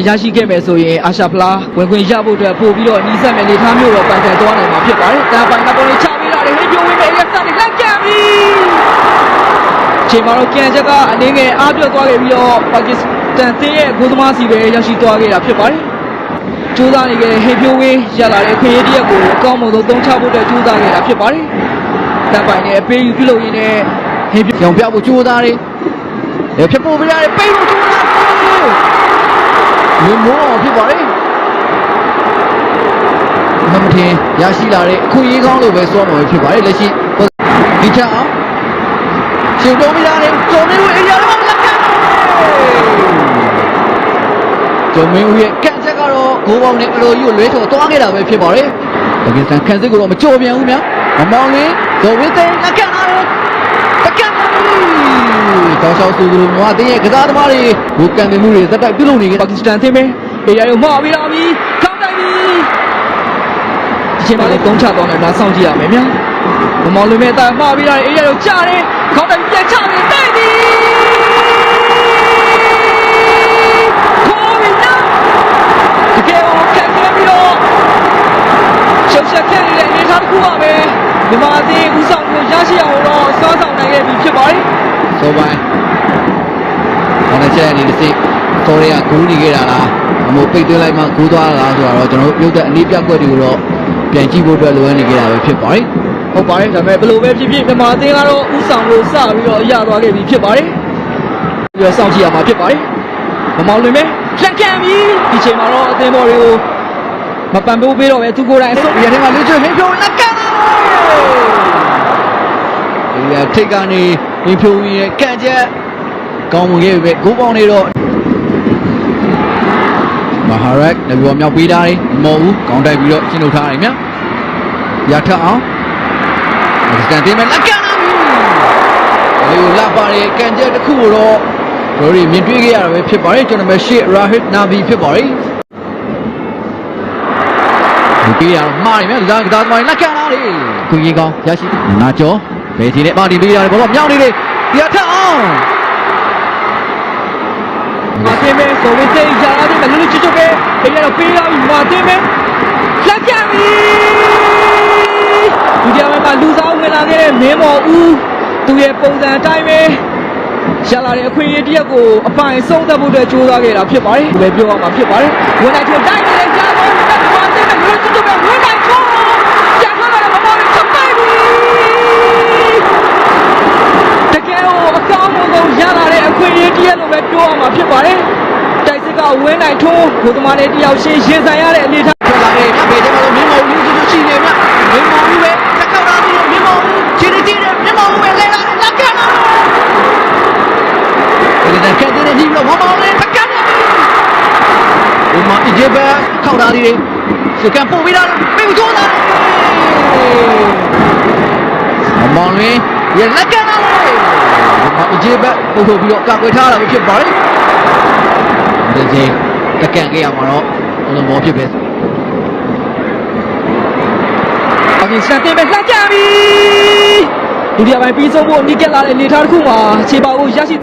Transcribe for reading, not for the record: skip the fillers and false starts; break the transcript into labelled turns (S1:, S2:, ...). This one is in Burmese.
S1: ရရှိခဲ့မယ်ဆိုရင်အာရှဖလားဝင်ခွင့်ရဖို့အတွက်ပို့ပြီးတော့နီးစပ်မဲ့လေထားမျိုးတော့ပန်ကန်သွားနိုင်မှာဖြစ်ပါတယ်။တန်ပိုင်ကပေါ်လေးချပေးတာလေဟိပြိုဝင်းနဲ့ရက်စနဲ့လက်ကန်ပြီ။ချိန်မှာတော့ကန်ချက်ကအနည်းငယ်အားပြတ်သွားခဲ့ပြီးတော့ပါကစ္စတန်တင်းရဲ့ဂိုးသမားစီပဲရရှိသွားခဲ့တာဖြစ်ပါတယ်။ကြိုးစားနေခဲ့တဲ့ဟိပြိုဝင်းရလာတဲ့ခွင့်ရတရက်ကိုအကောင်းဆုံးသုံးချဖို့အတွက်ကြိုးစားခဲ့တာဖြစ်ပါတယ်။တန်ပိုင်နဲ့အပေးယူပြုလုပ်ရင်းနဲ့ဟိပြောင်ပြဖို့ကြိုးစားတယ်။ဖြစ်ဖို့ပြရတယ်ပိတ်ဖို့ကြိုးစားတယ်။မောဖြစ်ပါလေမမထင်ရရှိလာတဲ့အခွင့်အရေးကောင်းလို့ပဲစွာမှာဖြစ်ပါတယ်လက်ရှိဒီချအောင်ရှင်တော်မိသားနဲ့ကျော်မင်းဦးအေးရတော့လက်ကန်ကျော်မင်းဦးရဲ့ကန်ချက်ကတော့ဂိုးပေါင်းနဲ့အလိုကြီးကိုလွဲချော်သွားခဲ့တာပဲဖြစ်ပါတယ်ပါကစ္စတန်ခန်းစစ်ကိုတော့မကြော်ပြန်ဘူးများမမောင်လေးဇော်ဝင်းသိန်းလက်ကန်လာတယ်လက်ကန်တောက်လျှောက်သူတို့မြွားတင်းရဲ့ကစားသမားတွေဘူကန်တင်မှုတွေတက်တိုက်ပြုလုပ်နေကြပါကစ္စတန်သင်းပဲအေးရရောမှားပြီးလာပြီကောင်းတိုက်ပြီဒီချိန်မှာလည်းတုံးချသွားမယ်မလားစောင့်ကြည့်ရမယ်ဗျာမမောင်လူမဲ့တာမှားပြီးလာအေးရရောကြားတယ်ကောင်းတိုက်ပြန်ချတယ်တိုက်ပြီခေါ်ပြီးနော်တကယ်ကိုခက်ခဲပြီးတော့ရှုပ်ရှက်ခဲ့တဲ့အနေအထားတစ်ခုပါပဲဒီမှာအသေးဦးဆောင်လို့ရရှိအောင်တော့စောဆောင်နိုင်ခဲ့ပြီဖြစ်ပါတယ်ဆိုပိုင်းဘာနဲ့ချက်အနေနဲ့စိတော်ရကဂိုးနေခဲ့တာလားအမို့ပိတ်သွင်းလိုက်မှဂိုးသွားတာလားဆိုတော့ကျွန်တော်တို့ရုပ်သက်အနည်းပြတ်ွက်တွေကိုတော့ပြန်ကြည့်ဖို့အတွက်လိုအပ်နေကြတာပဲဖြစ်ပါတယ်ဟုတ်ပါတယ်ဒါပေမဲ့ဘယ်လိုပဲဖြစ်ဖြစ်မြန်မာအသင်းကတော့ဥဆောင်လို့စပြီးတော့ရသွားခဲ့ပြီဖြစ်ပါတယ်ပြီးတော့စောင့်ကြည့်ရမှာဖြစ်ပါတယ်မမောင်လွင်ပဲလက်ခံပြီဒီချိန်မှာတော့အသင်းဘော်တွေကိုမပန်ပိုးပေးတော့ပဲသူကိုယ်တိုင်အဆုတ်ရတဲ့မှာလူချွေဟင်းဖြိုးလက်ခံဒီကထိတ်ကနေဟင်းဖြိုးရဲ့ကန်ချက်ကောင်းဝင်ခဲ့ပြီပဲဂိုးပေါင်းနေတော့မဟာရက်နေပြီးတော့မြောက်ပေးတာမော်ဦးကောင်းတိုက်ပြီးတော့ရှင်းထုတ်ထားတယ်မြတ်ရထအောင်စကန်တင်မဲ့လက်ကန်ပြီဒီလာပါရဲ့ကန်ချက်တစ်ခုကိုတော့တို့တွေမြင်တွေ့ခဲ့ရတာပဲဖြစ်ပါတယ်ကျွန်တော်မဲ့ရှေ့ရာဟစ်နာဗီဖြစ်ပါတယ်ဒီပြေးရမှားတယ်မြတ်ဒါကသမားလက်ကန်လာတယ်ခွင့်ကြီးကောင်းရရှိနာကျော်ဘယ်ทีနဲ့ပါတီပေးရတယ်ဘောတော့မြောက်နေတယ်ရထအောင်မာတင်မဲဆိုဝေးသိကြလာတယ်လူလူချစ်ချပဲဒီကတော့ပေးရပြီမာတင်မဲလက်ကန်ပြီဒီကြမ်းမှာလူစားဝင်လာခဲ့တဲ့မင်းမော်ဦးသူရဲ့ပုံစံအတိုင်းပဲရလာတဲ့အခွင့်အရေးတရက်ကိုအပိုင်ဆုံးသက်ဖို့အတွက်ကြိုးစားခဲ့တာဖြစ်ပါတယ်ဘယ်ပြောရမှာဖြစ်ပါတယ်ဝင်လိုက်ထိုးတိုက်နေတဲ့ကြားပေါ်တက်မာတင်မဲလူလူချစ်ချပဲဝင်လိုက်ထိုးကြာခါလာမမော်ချပိုက်ပြီတကယ်ကိုအကောင်းဆုံးရလာတဲ့အခွင့်အရေးတရက်လို့ပဲပြောရမှာဖြစ်ပါတယ်တိုက်စစ်ကဝင်းနိုင်ထိုးဘုသမားလေးတယောက်ရှင်းရင်ဆိုင်ရတဲ့အနေထားထွက်လာတယ်ဘယ်ထဲမှာလို့မင်းမော်ဦးလူရှိနေမြမင်းမော်ဦးပဲတက်ကောက်လာပြီးမင်းမော်ဦးခြေနေကြည့်တယ်မင်းမော်ဦးပဲလဲလာတယ်လက်ကန်လာတယ်ဒီကဲတဲ့ဒီလိုမမော်လေးတက်ကန်လာဒီမှာအဂျေဘခောက်လာတယ်စကန်ပို့ပြီးတော့ပြေးကြိုးလာမမော်လေးရလက်ကန်လာတယ်အဂျေဘပို့ပြီးတော့ကကွယ်ထားတာဖြစ်ပါတယ်ဒီချိန်တက်ကန်ခဲ့ရမှာတော့ဘယ်လိုမော်ဖြစ်ပဲဒီစတဲ့ပဲလက်ကြပြီဒုတိယပိုင်းပြီးဆုံးဖို့နီးကက်လာတဲ့အနေထားတစ်ခုမှာခြေပါကိုရရှိ